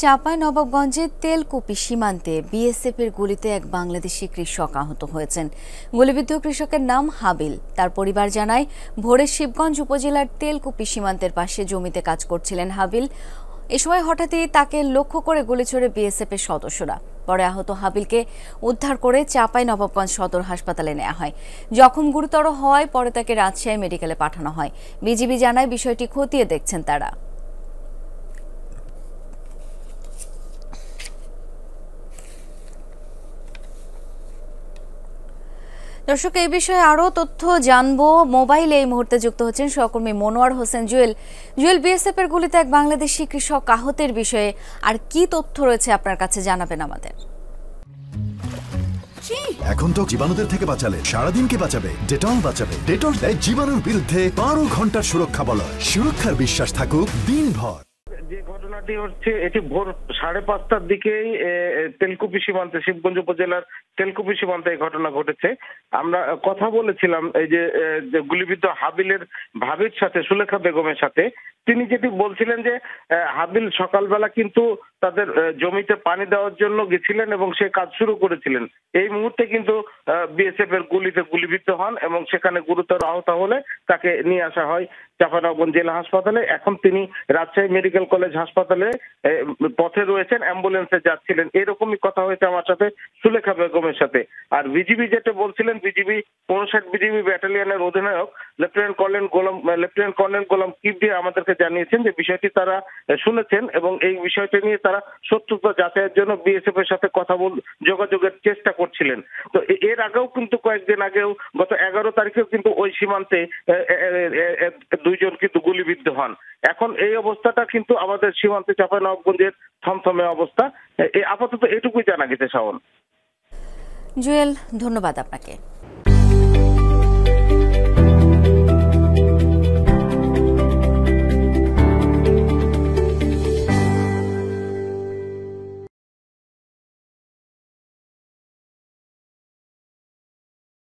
চাঁপাইনবাবগঞ্জের তেলকুপি সীমান্তে বিএসএফের গুলিতে এক বাংলাদেশি কৃষক আহত হয়েছেন। গুলিবিদ্ধ কৃষকের নাম হাবিল। তার পরিবার জানায়, ভোরে শিবগঞ্জ উপজেলার তেলকুপি সীমান্তের পাশে জমিতে কাজ করছিলেন হাবিল। এ সময় হঠাৎই তাকে লক্ষ্য করে গুলি ছোড়ে বিএসএফের সদস্যরা। পরে আহত হাবিলকে উদ্ধার করে চাঁপাইনবাবগঞ্জ সদর হাসপাতালে নেওয়া হয়। জখম গুরুতর হওয়ায় পরে তাকে রাজশাহী মেডিকেলে পাঠানো হয়। বিজিবি জানায়, বিষয়টি খতিয়ে দেখছেন তারা। দর্শক, এই বিষয়ে আরো তথ্য জানবো। মোবাইলে এই মুহূর্তে যুক্ত হচ্ছেন সহকর্মী মনোয়ার হোসেন জুয়েল। বিএসএফ এর গুলিতে এক বাংলাদেশি কৃষক আহতের বিষয়ে আর কি তথ্য রয়েছে আপনার কাছে জানাবেন আমাদের। এখন তো জীবাণুদের থেকে বাঁচালে সারাদিনকে বাঁচাবে ডেটল বাঁচাবে। ডেটল দেয় জীবাণুর বিরুদ্ধে 12 ঘন্টার সুরক্ষা বলয়। সুরক্ষার বিশ্বাস থাকুক দিনভর। যে ঘটনাটি হচ্ছে, এটি ভোর 5:30টার দিকেই তেলকুপি সীমান্তে, শিবগঞ্জ উপজেলার তেলকুপি সীমান্তে এই ঘটনা ঘটেছে। আমরা কথা বলেছিলাম এই যে গুলিবিদ্ধ হাবিলের ভাবির সাথে, সুলেখা বেগমের সাথে। তিনি যেটি বলছিলেন যে হাবিল সকালবেলা কিন্তু তাদের জমিতে পানি দেওয়ার জন্য গেছিলেন এবং সে কাজ শুরু করেছিলেন। এই মুহূর্তে কিন্তু বিএসএফ এর গুলিতে গুলিবিদ্ধ হন এবং সেখানে গুরুতর আহত হলে তাকে নিয়ে আসা হয় চাঁপাইনবাবগঞ্জ জেলা হাসপাতালে। এখন তিনি রাজশাহী মেডিকেল কলেজ হাসপাতালে পথে রয়েছেন, অ্যাম্বুলেন্সে যাচ্ছিলেন। এরকমই কথা হয়েছে আমার সাথে সুলেখা বেগমের সাথে। আর বিজিবি যেটা বলছিলেন, বিজিবি 59 বিজিবি ব্যাটালিয়নের অধিনায়ক লেফটেন্যান্ট কর্নেল গোলাম কিবরিয়া আমাদেরকে জানিয়েছেন যে বিষয়টি তারা শুনেছেন এবং এই বিষয়টি নিয়ে তারা সত্যতা যাচাইয়ের জন্য বিএসএফ এর সাথে যোগাযোগের চেষ্টা করছিলেন। তো এর আগেও কিন্তু কয়েকদিন আগেও গত 11 তারিখেও কিন্তু ওই সীমান্তে দুইজন কিন্তু গুলিবিদ্ধ হন। এখন এই অবস্থাটা কিন্তু আমাদের সীমান্তে চাঁপাইনবাবগঞ্জের থমথমে অবস্থা। আপাতত এটুকুই জানা গেছে। শাওন, জুয়েল, ধন্যবাদ আপনাকে।